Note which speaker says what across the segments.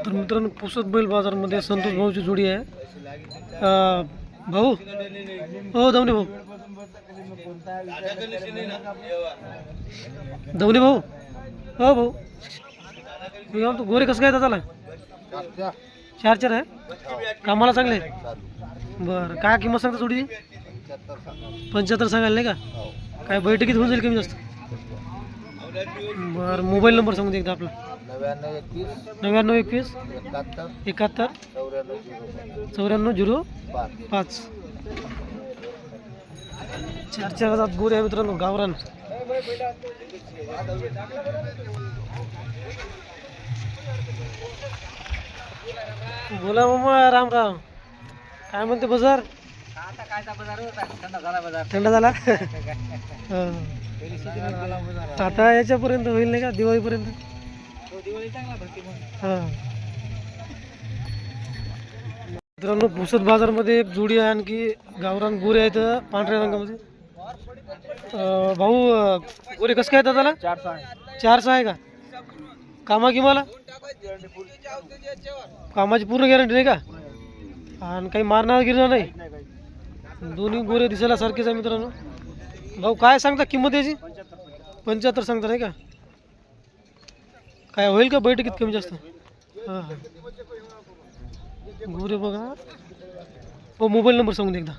Speaker 1: तर मित्रांनो पुसद बैल बाजारमध्ये संतोष भाऊची जोडी आहे. भाऊ हो दवणे भाऊ दवणे भाऊ हो भाऊ मी म्हणतो गोरे कसं काय त्याला 4-4 आहे कामाला चांगले. बरं काय किंमत सांगता जोडीची? 75 सांगायला नाही का? काय बैठकीत होऊन जाईल कमी जास्त? बरं मोबाईल नंबर सांगून दे एकदा आपला. 9921 71 9405. 4-4 हजार गोरे आहे मित्रांनो गावरान. बोला मामा राम राम. काय म्हणते बाजार?
Speaker 2: आता कायचा बाजार होता? थंड झाला बाजार.
Speaker 1: थंड झाला. आता याच्यापर्यंत होईल नाही का दिवाळीपर्यंत?
Speaker 2: दिवाळी चांगला भरती मग.
Speaker 1: हां मित्रांनो पुसद बाजारमध्ये एक जोडी आहे आणखी गावरान गोरे आहेत पांढऱ्या रंगामध्ये. भाऊ गोरे कसं काय येतात त्याला? 4-6 आहे का? कामा किमाला कामाची पूर्ण गॅरंटी नाही का? आणि काही मारणार गिरणार नाही? दोन्ही गोरे दिसायला सारखेच आहे मित्रांनो. भाऊ काय सांगता किंमत याची? 75 सांगता नाही का? काय होईल का बैठकीत कमी जास्त? हां हां गोरे बघा. हो मोबाईल नंबर सांगून दे एकदा.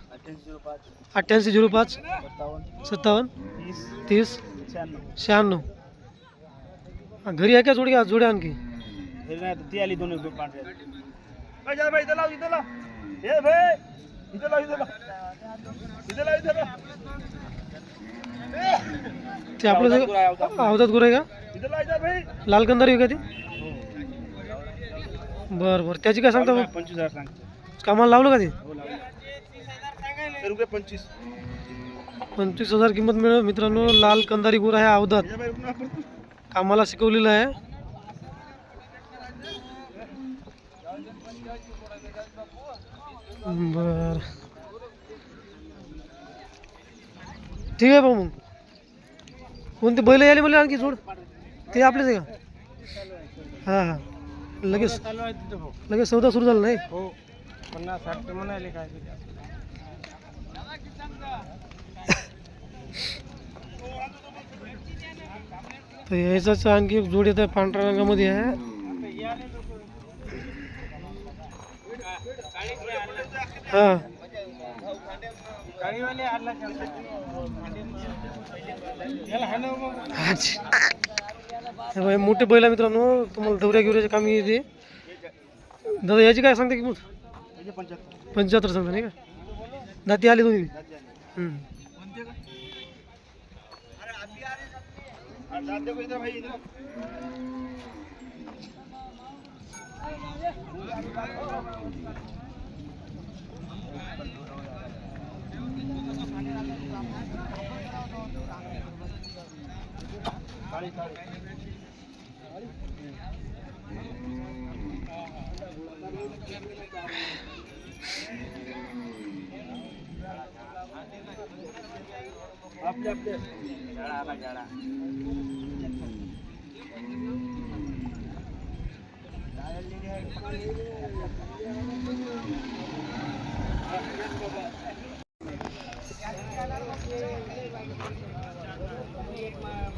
Speaker 1: 8805 57 30 96. घरी आहे का जोडी? जोड्या आणखी
Speaker 2: ती आली दोन पांढऱ्या.
Speaker 1: ते आपलं अवधात गोरे आहे का? लाल कंदारी का ती? बरं बरं त्याची काय सांगता?
Speaker 2: 25,000 सांग.
Speaker 1: कामाला लावलं का ते?
Speaker 2: रुपये 25.
Speaker 1: 25,000 किंमत मिळेल मित्रांनो. लाल कंदारी गोरा आहे अवधात. कामाला शिकवलेलं आहे. बर ठीक आहे भाऊ. मग कोणते बैल आले मला आणखी जोड? ते आपलेच आहे का? हां हां लगेच सौदा सुरू झाला नाही?
Speaker 2: हो 50-60 म्हणाले काय.
Speaker 1: तर याचाच आणखी एक जोड येत आहे पांढऱ्या रंगामध्ये आहे. हां मोठे बैल आहे मित्रांनो. तुम्हाला दौऱ्या गिवऱ्याचे काम येते. दादा याची काय सांगते किंमत? 75 सांगता नाही का? दाती आली दोन्ही.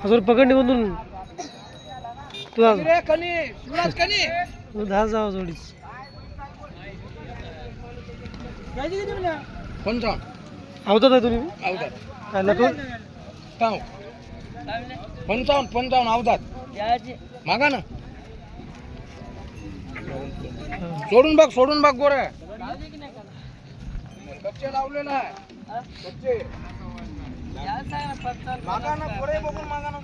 Speaker 1: अजून पकडणे बंधून तू दहा जाव जोडीच.
Speaker 2: 55
Speaker 1: आवतात आहे तुम्ही? काय लटवून
Speaker 2: 55 अवधात मागा ना. सोडून बघ गोरे. बच्चे लावलेला आहे. बच्चे मागा ना गोरे बघून मागा ना.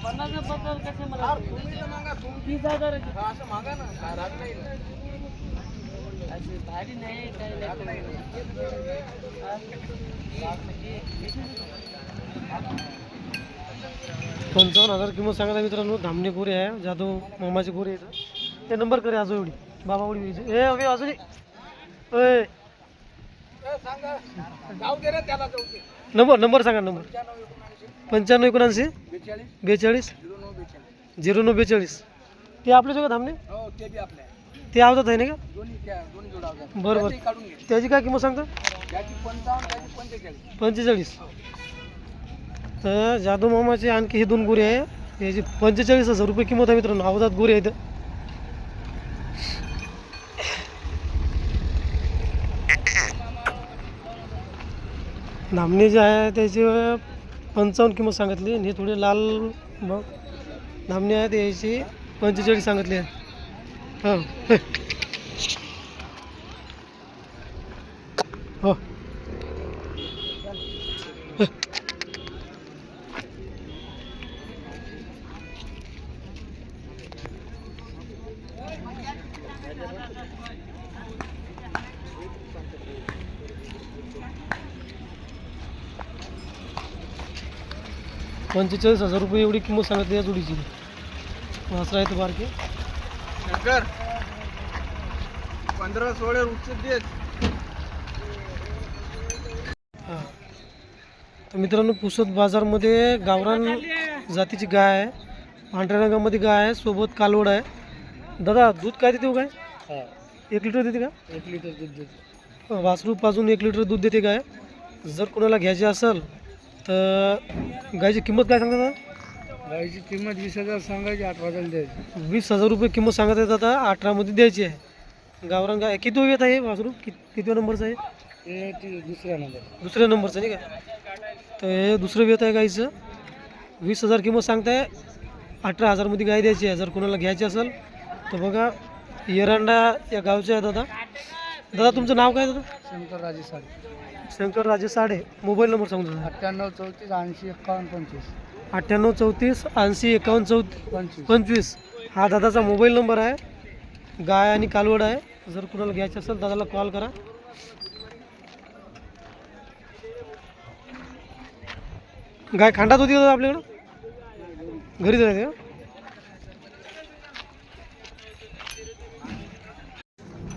Speaker 2: 50 कसे मला तुम्ही मागा. 30,000 असं मागा ना. राग नाही असे भारी नाही काय नाही.
Speaker 1: 55,000 किंमत सांगा मित्रांनो. धामणे गोरे आहे जाधव मामाचे गोरे येतं. ते नंबर करे आजो एवढी बाबा एवढी ए अगे अजून नंबर सांगा. नंबर 95 79 42 42 0942. ते आपल्या सगळं धामणे
Speaker 2: हो ते बी आपल्या
Speaker 1: ते आवतात आहे ना का?
Speaker 2: दोन्ही जोडा
Speaker 1: बरोबर.
Speaker 2: काढून घे.
Speaker 1: त्याची काय किंमत सांगता?
Speaker 2: त्याची 55 त्याची 45.
Speaker 1: 45. तर जादू मामाचे आणखी हे 2 गोरे आहे, याची 45,000 रुपये किंमत आहे मित्रांनो. अवधात गोरे आहेत. धामणे जे आहे त्याची 55 किंमत सांगितली आणि हे थोडे लाल मग धामणे आहेत याची 45 सांगितली आहे. हो हो. ₹45,000 रुपये एवढी किंमत सांगितली या जोडीची. वासरा आहे तो बारके.
Speaker 2: शंकर 15-16 उच्च देत.
Speaker 1: हां. तर मित्रांनो पुसद बाजारमध्ये गावरान जातीची गाय आहे, पांढऱ्या रंगामध्ये गाय आहे, सोबत कालवड आहे. दादा दूध काय देते हो गाय? 1 लिटर देते का?
Speaker 2: 1 लिटर दूध देत.
Speaker 1: वासरू पाजून 1 लिटर दूध देते गाय. जर कोणाला घ्यायची असेल तर गायची किंमत काय सांगता दादा?
Speaker 2: गायची किंमत 20,000 सांगायची, 18,000 द्यायची.
Speaker 1: 20,000 रुपये किंमत सांगत आहेत आता. 18मध्ये द्यायची आहे. गावरान गाय किती येत आहे वासरू? किती नंबरचं आहे?
Speaker 2: हे दुसऱ्या नंबर.
Speaker 1: दुसऱ्या नंबरचं नाही का? तर हे दुसरं वेत आहे गायचं. 20,000 किंमत सांगताय. 18,000मध्ये गाय द्यायची आहे. जर कोणाला घ्यायची असेल तर बघा येरांडा या गावचे आहे दादा. दादा तुमचं नाव काय दादा?
Speaker 2: शंकर राजे साडे.
Speaker 1: शंकर राजे साडे. मोबाईल नंबर सांगतो दादा.
Speaker 2: 98 34 80 51 25.
Speaker 1: 98 34 80 51 25. हा दादाचा मोबाईल नंबर आहे. गाय आणि कालवड आहे. जर कुणाला घ्यायचं असेल दादाला कॉल करा. गाय खांडात होती दादा आपल्याकडं? घरीच राहते का?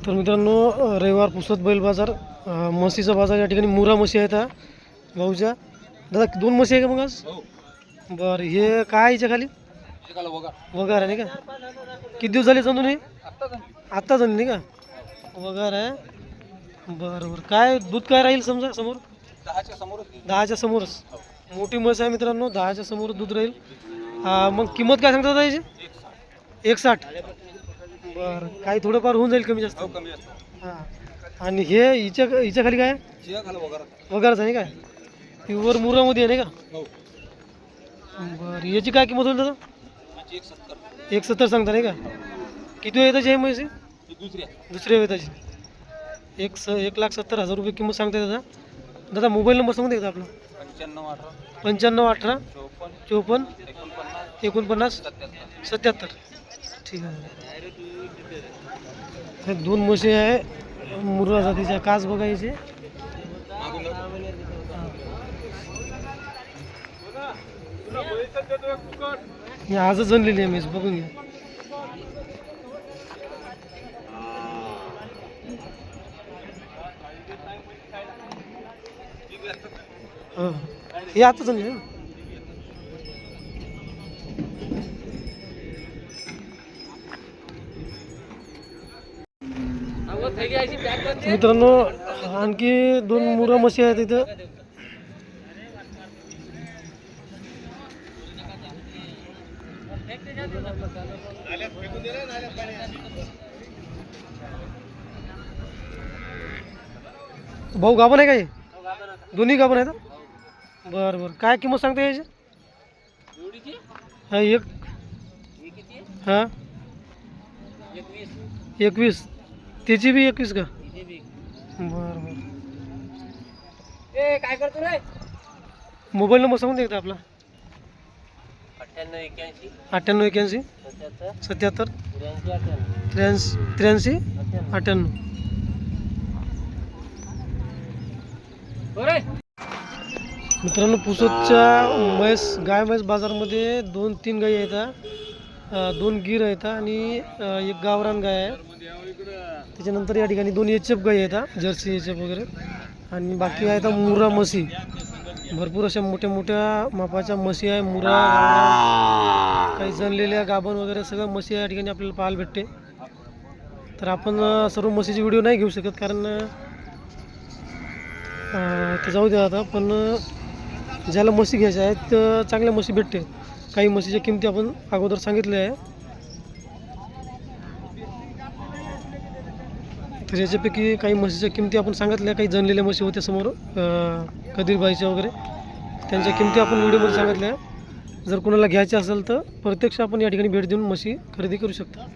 Speaker 1: तर मित्रांनो रविवार पुसद बैल बाजार, म्हशीचा बाजार. या ठिकाणी मुरा म्हशी आहेत हा भाऊच्या. दादा 2 म्हशी आहे का मग आज? बरं. हे काय याच्या खाली वगार आहे नाही का? किती दिवस झाले समजून हे? आत्ता झाली नाही का? वगार आहे. बरं बरं. काय दूध काय राहील समजा समोर? 10च्या समोरच. मोठी म्हस आहे मित्रांनो. 10च्या समोर दूध राहील. मग किंमत काय सांगता दादा याची? 160. बरं. काही थोडंफार होऊन जाईल कमी जास्त? हां. आणि हे हिच्या खाली काय आहे? वगारच आहे काय? प्युअर मुरामध्ये आहे नाही का? बरं. याची काय किंमत होईल दादा? 170 सांगता नाही का? किती वेताची आहे म्हशी? दुसऱ्या वेताची. 1,70,000 रुपये किंमत सांगताय दादा. दादा मोबाईल नंबर सांगून द्या आपला. 95 18 54 49 77. ठीक आहे. हे 2 म्हशी आहे मुर्रा जातीच्या. कास बघायचे. ही आजच जनलेली आहे म्हैस. बघून घ्या. हां हे आताच आणली ना? मित्रांनो आणखी 2 मुरा म्हशी आहेत इथं. भाऊ गाभण आहे का हे? दोन्ही गाभण आहेत? बरं बरं. काय किंमत सांगता याची? हा एक. हां 21. त्याची बी 21 का? बरं बरं.
Speaker 2: काय करतो रे?
Speaker 1: मोबाईल नंबर सांगून द्या आपला.
Speaker 2: 98 81
Speaker 1: 98 81 77
Speaker 2: 83
Speaker 1: 83 98. मित्रांनो पुसदच्या गाय म्हैस बाजारमध्ये 2-3 गायी आहेत. 2 गीर आहेत आणि 1 गावरान गाय आहे. त्याच्यानंतर या ठिकाणी 2 एचएफ गायी आहेत, जर्सी एचएफ वगैरे. आणि बाकी आहेत मुरा म्हशी. भरपूर अशा मोठ्या मोठ्या मापाच्या म्हशी आहे. मुरा काही काही जनलेल्या गाभण वगैरे सगळं म्हशी या ठिकाणी आपल्याला पाहायला भेटते. तर आपण सर्व म्हशीचे व्हिडिओ नाही घेऊ शकत कारण ते जाऊ द्या आता. पण ज्याला म्हशी घ्यायच्या आहेत तर चांगल्या म्हशी भेटते. काही म्हशीच्या किमती आपण अगोदर सांगितल्या आहे. तर याच्यापैकी काही म्हशीच्या किमती आपण सांगितल्या. काही जनलेल्या म्हशी होत्या समोर कधीरबाईच्या वगैरे, त्यांच्या किमती आपण व्हिडिओमध्ये सांगितल्या. जर कोणाला घ्यायचे असेल तर प्रत्यक्ष आपण या ठिकाणी भेट देऊन म्हशी खरेदी करू शकता.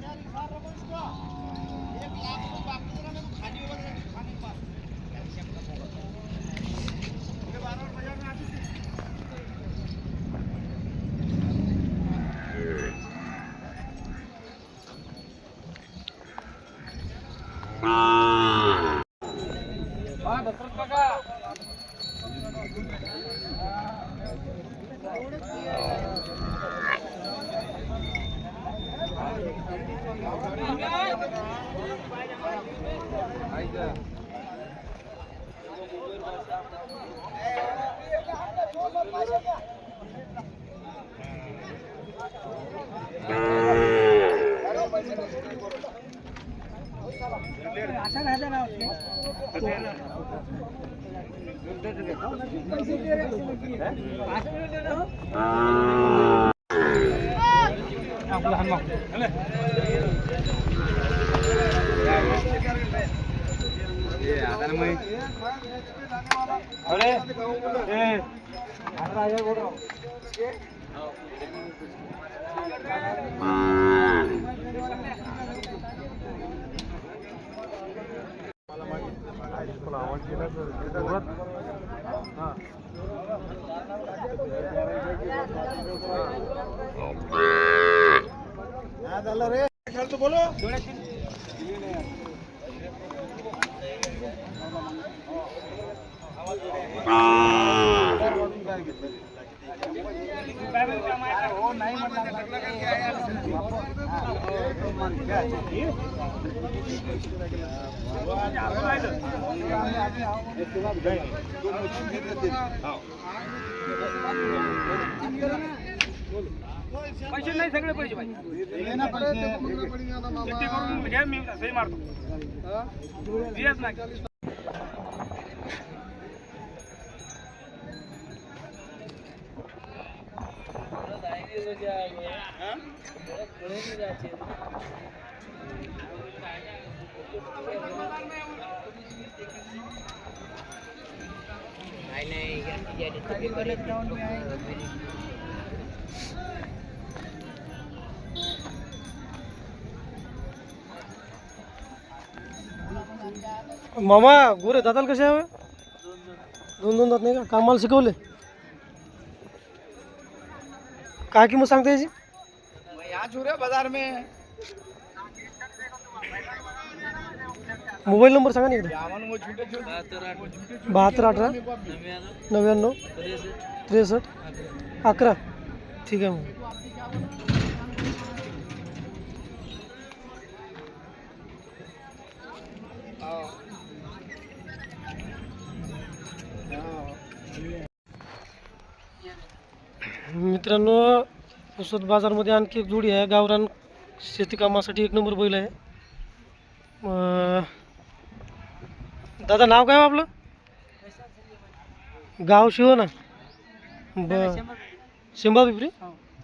Speaker 2: पैसे नाही, सगळे पैसे करून घ्या, मी सही मारतो.
Speaker 1: मामा गोरे दाताल कसे आहे? दोन दात नाही का? कामाला शिकवले? काय किंमत सांगते याची?
Speaker 2: बाजार में
Speaker 1: मोबाईल नंबर सांगा ना एकदा. 7218 99 63 11. ठीक आहे मग. मित्रांनो, पुसद बाजारमध्ये आणखी एक जोडी आहे. गावरान शेती कामासाठी एक नंबर बैल आहे. दादा नाव काय आपलं? गाव शिव ना. बर, शिंबा पिपरी.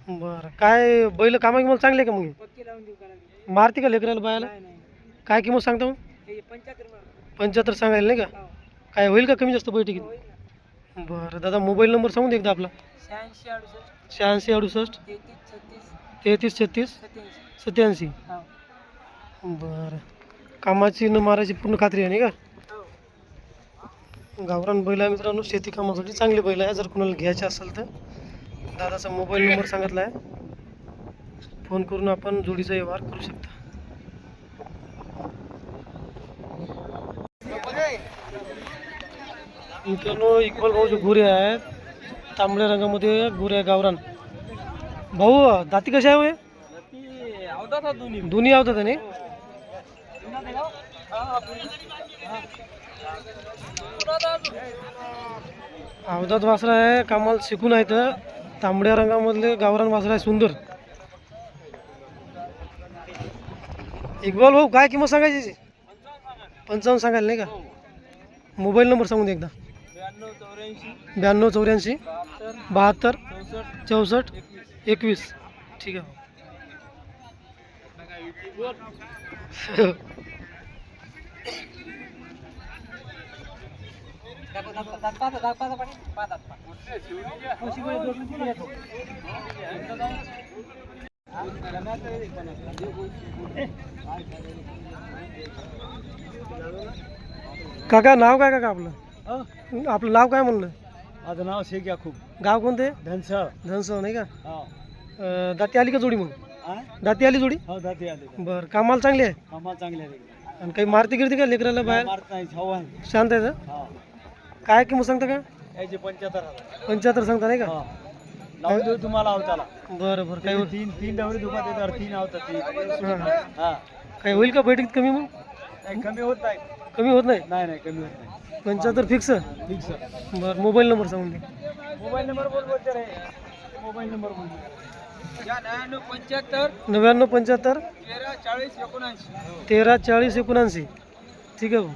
Speaker 1: बरं, काय बैल कामा किंमत चांगली आहे का? मग मारती का लेकराला बायाला? काय किंमत सांगता मग? 75 सांगायला नाही का? काय होईल का कमी जास्त बैठकीत? बरं दादा, मोबाईल नंबर सांगून दे एकदा आपला. 86 68 33 36 87. बरं, कामाची न मारायची पूर्ण खात्री आहे नाही का? गावरान बैल आहे मित्रांनो, शेती कामासाठी चांगली बैल आहे. जर कोणाला घ्यायचे असेल तर दादाचा मोबाईल नंबर सांगितला आहे, फोन करून आपण जोडीचा व्यवहार करू शकता. मित्रांनो, इक्बाल भाऊ जे गोरे आहेत, तांबड्या रंगामध्ये गोरे आहे गावरान. भाऊ दाती कशा आहे? दोन्ही आवतात नाही? अवधात वासरा आहे, कामाला शिकून आहे. तर तांबड्या रंगामधले गावरान वासरा आहे, सुंदर. इक्बाल भाऊ काय किंमत सांगायची याची? 55 सांगायला नाही का? मोबाईल नंबर सांगून दे एकदा. 92 84 72 64 21. ठीक आहे. काका नाव काय काका आपलं? आपलं नाव काय म्हणलं?
Speaker 2: माझं नाव शेख याकूब
Speaker 1: गाव कोणते?
Speaker 2: धनसळ.
Speaker 1: धनसव नाही का?
Speaker 2: हा
Speaker 1: दाती आली का जोडी मग? दाती आली जोडी?
Speaker 2: हो जाते आले
Speaker 1: बरं कामाला चांगली आहे.
Speaker 2: कामाला चांगले
Speaker 1: आणि काही मारती गिरती का लेकराला बाहेर?
Speaker 2: मारत नाही छाव आहे.
Speaker 1: शांत आहे का?
Speaker 2: हा
Speaker 1: काय किंमत सांगता का?
Speaker 2: याचे 75,000.
Speaker 1: 75 सांगता नाही का?
Speaker 2: हा लावून देऊ तुम्हाला अवताला.
Speaker 1: बरं बरं काही होईल?
Speaker 2: तीन डवरी दुकान देतात 3 आवतात 3.
Speaker 1: हां.
Speaker 2: हा
Speaker 1: काही होईल का बैठकीत कमी मग?
Speaker 2: नाही कमी होत नाही.
Speaker 1: कमी होत नाही?
Speaker 2: नाही कमी होत नाही.
Speaker 1: 75 फिक्स?
Speaker 2: ठीक सर.
Speaker 1: बरं मोबाईल नंबर सांगून दे.
Speaker 2: मोबाईल नंबर बोलते रे. मोबाईल नंबर बोल. 95
Speaker 1: 99 75
Speaker 2: 13 40 79.
Speaker 1: 13 40 79. ठीक आहे भाऊ.